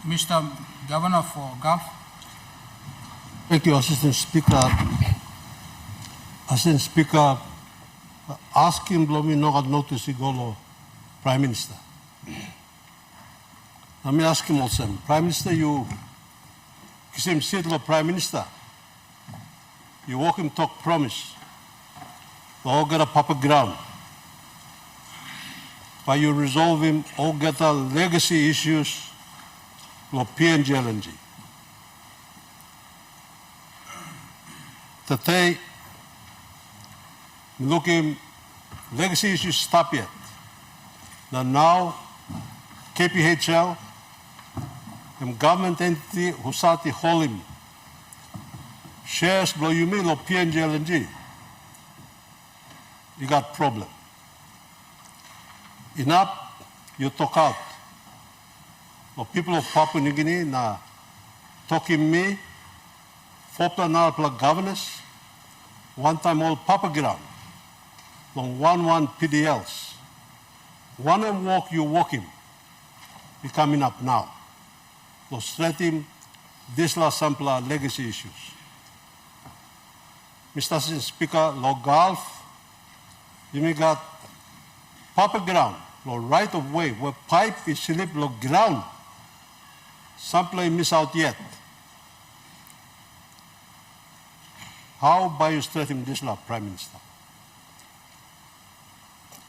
Mr. Governor for Gulf. Thank you, Assistant Speaker. Assistant Speaker, asking Blomi no notice igolo Prime Minister. Let me ask him also. Prime Minister, you kisim sidlo Prime Minister. You walk him talk promise. All get a proper ground. But you resolve him all get the legacy issues of PNG LNG. Today, looking legacy issues stop yet. Now KPHL and government entity Husati Holim shares blow you mean of PNG LNG. You got problem. Enough, you talk out. The people of Papua New Guinea na talking me, Fopla plus governors, one time all Papa ground, long 1 PDLs. One and walk, you walk him. Be coming up now. So straight him, this last sample legacy issues. Mr. Assistant Speaker, Law Gulf, you may got Papa ground, law right of way, where pipe is slip law ground. Sample miss out yet. How by you straight him this law, Prime Minister?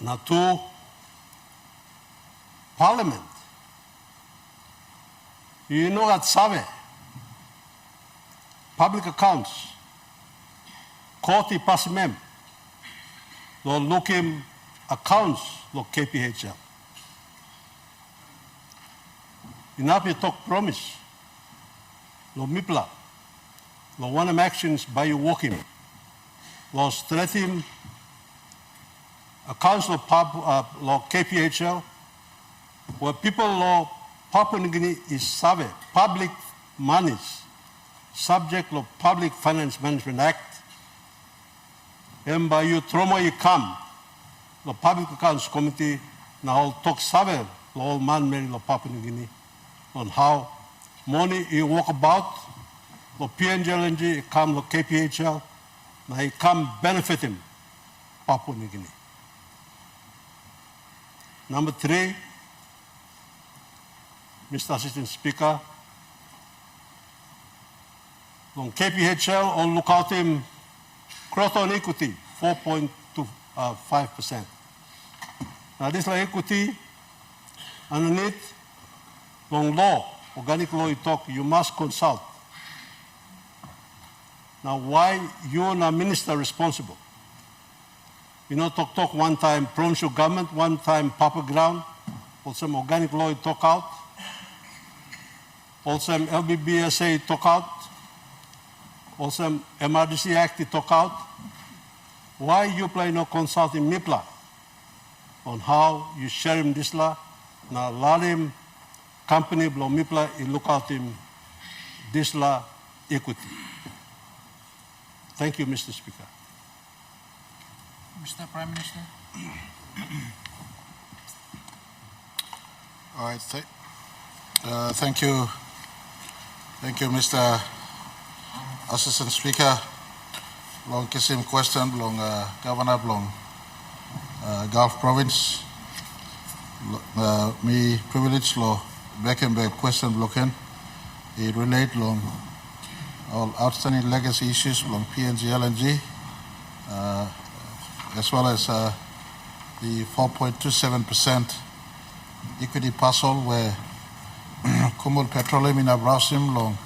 Now to Parliament. You know that Save, public accounts, Koti Pasimem, lo looking accounts lo KPHL. Enough you talk promise. Lo mipla. Lo one of actions by you walking. Lo straighten accounts lo KPHL where people lo Papua New Guinea is save public monies subject to Public Finance Management Act. And by you trauma you come, the Public Accounts Committee now talk save the old man made the Papua New Guinea on how money you walk about, the PNG LNG come the KPHL, now he come benefit him Papua New Guinea. Number 3, Mr. Assistant Speaker, on KPHL on look out him growth on equity 4.25%. Now this like equity underneath long law, organic law you talk, you must consult. Now why you and a minister responsible? You know talk one time provincial government, one time Papa ground, or some organic law you talk out. Also LBBSA talk out, also MRDC Act talk out. Why you play no consulting MIPLA on how you share him this law? Now let him company blow MIPLA you look out him this law equity. Thank you, Mr. Speaker. Mr. Prime Minister. All right. Thank you. Thank you, Mr. Assistant Speaker. Long kisim question, long Governor, long Gulf Province. Me privilege lo back and back question blocken. It relate long all outstanding legacy issues long PNG LNG, as well as the 4.27% equity parcel where Kumul Petroleum in Abrausim long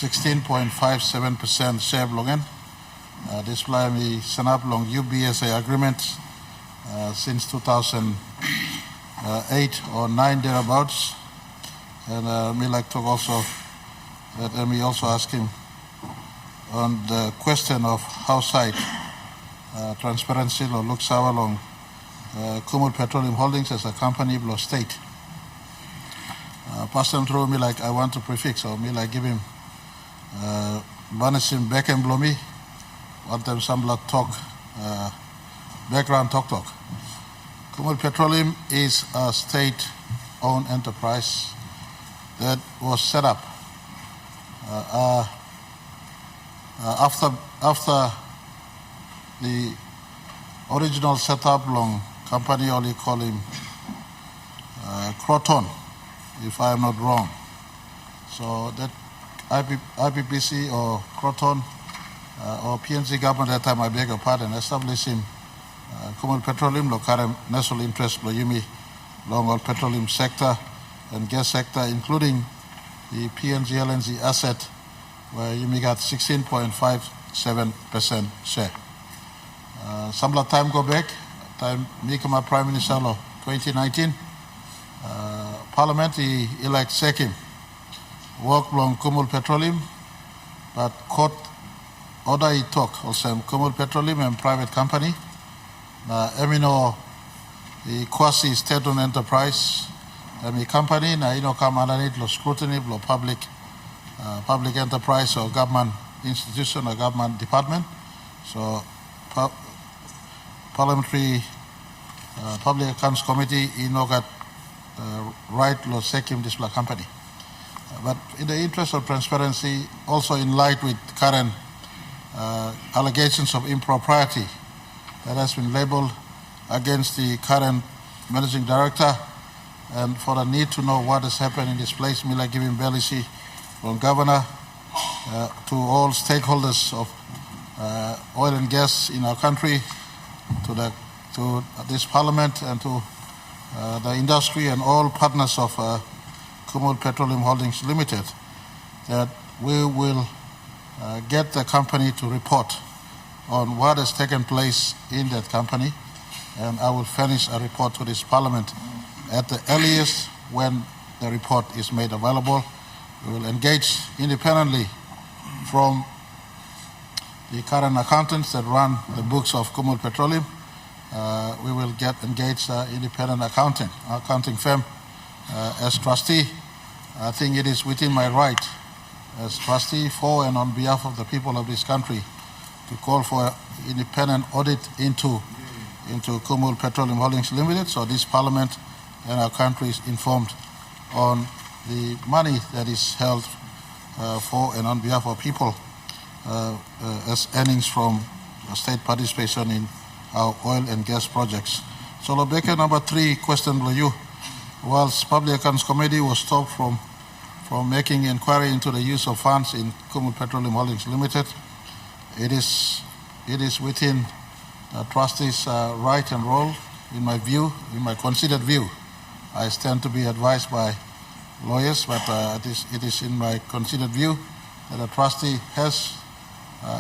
16.57% share blocken. This fly me sent up long UBSA agreement since 2008 or 9 thereabouts. And me like to also let me also ask him on the question of how side transparency or looks along Kumul Petroleum Holdings as a company below state. Pass them through me like I want to prefix or me like give him banish him back and blow me. Want them some blood talk, background talk. Kumul Petroleum is a state-owned enterprise that was set up after the original setup long company, only call him Croton, if I am not wrong. So that IPPC or Croton or PNG government at that time, I beg your pardon, established him Kumul Petroleum, lo current national interest, lo yumi long oil petroleum sector and gas sector, including the PNG LNG asset, where yumi got 16.57% share. Some time go back, time Mikama Prime Minister of 2019, Parliament he elect Sekim, work long Kumul Petroleum, but court order he took also Kumul Petroleum and private company. Emino the quasi state-owned enterprise, the company na ino come underneath lo scrutiny lo public enterprise or government institution or government department. So parliamentary public accounts committee ino got right lo sekim this company. But in the interest of transparency, also in light with current allegations of impropriety that has been labeled against the current managing director, and for the need to know what has happened in this place, Mila giving Belisi from governor to all stakeholders of oil and gas in our country, to this parliament and to the industry and all partners of Kumul Petroleum Holdings Limited, that we will get the company to report on what has taken place in that company, and I will furnish a report to this parliament at the earliest when the report is made available. We will engage independently from the current accountants that run the books of Kumul Petroleum. We will engage independent accounting firm as trustee. I think it is within my right as trustee for and on behalf of the people of this country to call for independent audit into Kumul Petroleum Holdings Limited, so this parliament and our country is informed on the money that is held for and on behalf of people as earnings from state participation in our oil and gas projects. So Lobeke, number 3 question for you. Whilst Public Accounts Committee was stopped from making inquiry into the use of funds in Kumul Petroleum Holdings Limited, it is within the trustees' right and role, in my view, in my considered view. I stand to be advised by lawyers, but it is in my considered view that a trustee has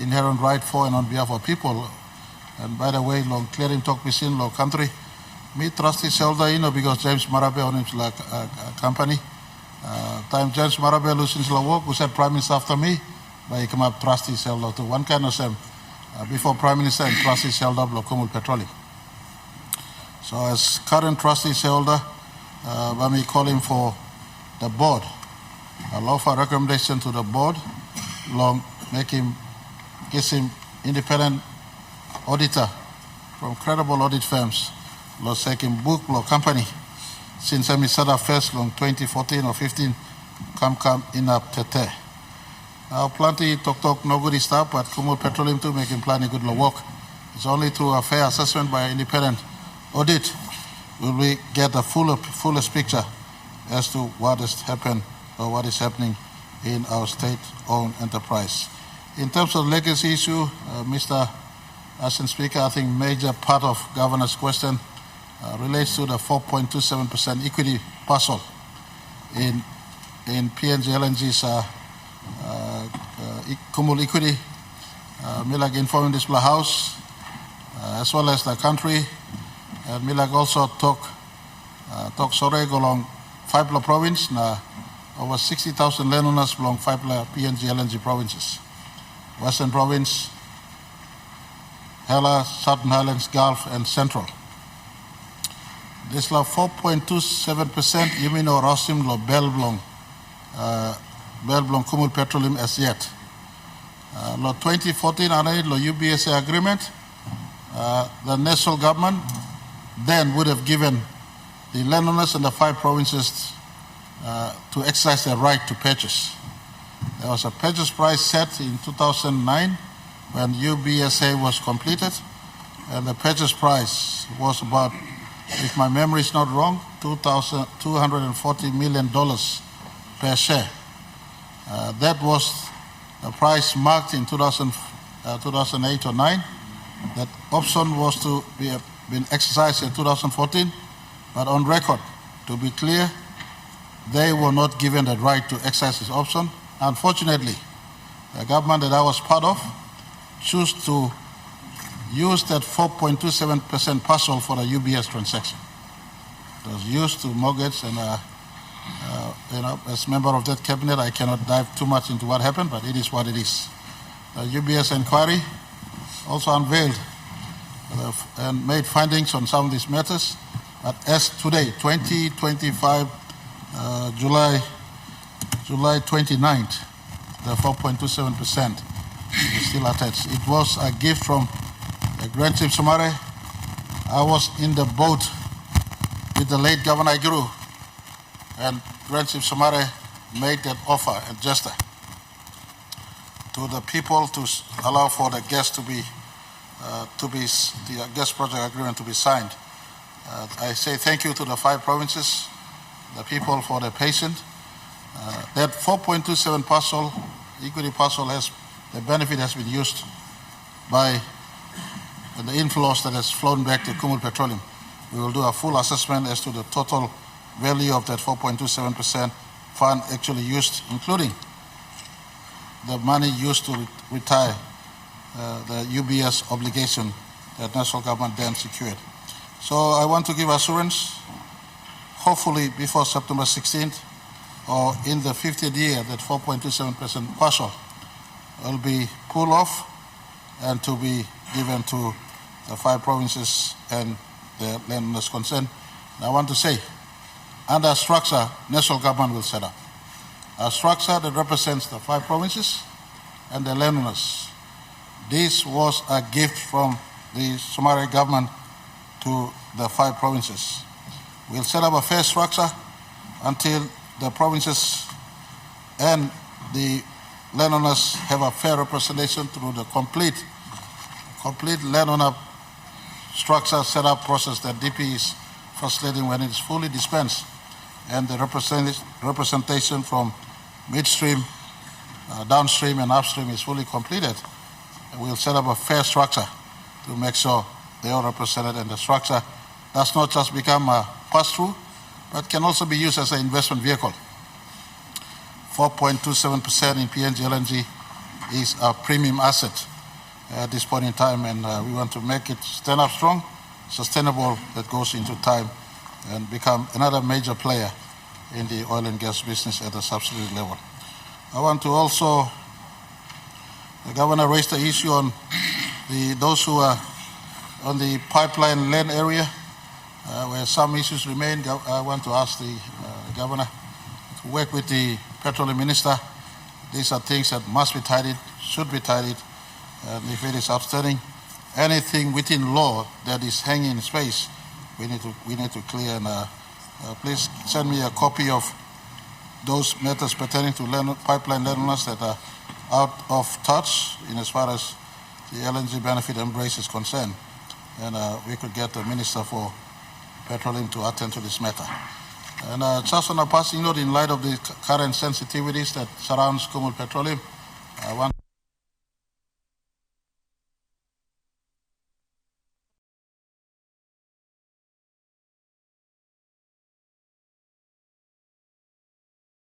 inherent right for and on behalf of people. And by the way, long clearing talk within law country, me trustee shareholder, because James Marabe on him like a company. Time James Marabe losing the work, who said Prime Minister after me, but he come up trustee shareholder to one kind of same. Before Prime Minister and trustee shareholder of Kumul Petroleum. So as current trustee shareholder, let me call him for the board. I'll offer a recommendation to the board, gives him independent auditor from credible audit firms, second book company, since I set up first long 2014 or 15, come in up tete. Now, plenty talk no good stuff, but Kumul Petroleum too making plenty good work. It's only through a fair assessment by independent audit will we get the fullest picture as to what has happened or what is happening in our state-owned enterprise. In terms of legacy issue, Mr. Assistant Speaker, I think major part of Governor's question relates to the 4.27% equity parcel in PNG LNG's Kumul equity. Milag informing this House as well as the country. Milag also talk sore along Faipla province. Over 60,000 landowners belong Faipla PNG LNG provinces. Western province, Hela, Southern Highlands, Gulf, and Central. This 4.27%, you mean or Rosim lo Belblong Kumul Petroleum as yet. Lo 2014 lo UBSA agreement, the national government then would have given the landowners in the 5 provinces to exercise their right to purchase. There was a purchase price set in 2009 when UBSA was completed, and the purchase price was about, if my memory is not wrong, $240 million per share. That was the price marked in 2008 or 9. That option was to be been exercised in 2014, but on record, to be clear, they were not given the right to exercise this option. Unfortunately, the government that I was part of chose to use that 4.27% parcel for the UBS transaction. It was used to mortgage, and as member of that cabinet, I cannot dive too much into what happened, but it is what it is. The UBS inquiry also unveiled and made findings on some of these matters, but as today, 2025, July 29th, the 4.27% is still attached. It was a gift from the Grand Chief Somare. I was in the boat with the late Governor Iguru, and Grand Chief Somare made that offer and gesture to the people to allow for the gas the gas project agreement to be signed. I say thank you to the 5 provinces, the people for their patience. That 4.27 parcel, equity parcel, the benefit has been used by the inflows that has flown back to Kumul Petroleum. We will do a full assessment as to the total value of that 4.27% fund actually used, including the money used to retire the UBS obligation that national government then secured. So I want to give assurance, hopefully before September 16th or in the 50th year, that 4.27% parcel will be pulled off and to be given to the 5 provinces and the landowners concerned. And I want to say, under a structure national government will set up, a structure that represents the 5 provinces and the landowners. This was a gift from the Somare government to the 5 provinces. We'll set up a fair structure until the provinces and the landowners have a fair representation through the complete landowner structure setup process that DP is facilitating when it is fully dispensed, and the representation from midstream, downstream and upstream is fully completed. We'll set up a fair structure to make sure they are represented, and the structure does not just become a pass-through, but can also be used as an investment vehicle. 4.27% in PNG LNG is a premium asset at this point in time, and we want to make it stand up strong, sustainable, that goes into time and become another major player in the oil and gas business at the subsidiary level. I want to also, the governor raised the issue on those who are on the pipeline land area, where some issues remain. I want to ask the governor to work with the petroleum minister. These are things that must be tidied, should be tidied, and if it is outstanding, anything within law that is hanging in space, we need to clear. And please send me a copy of those matters pertaining to pipeline landowners that are out of touch in as far as the LNG benefit embrace is concerned, and we could get the Minister for Petroleum to attend to this matter. And just on a passing note, in light of the current sensitivities that surrounds Kumul Petroleum, I want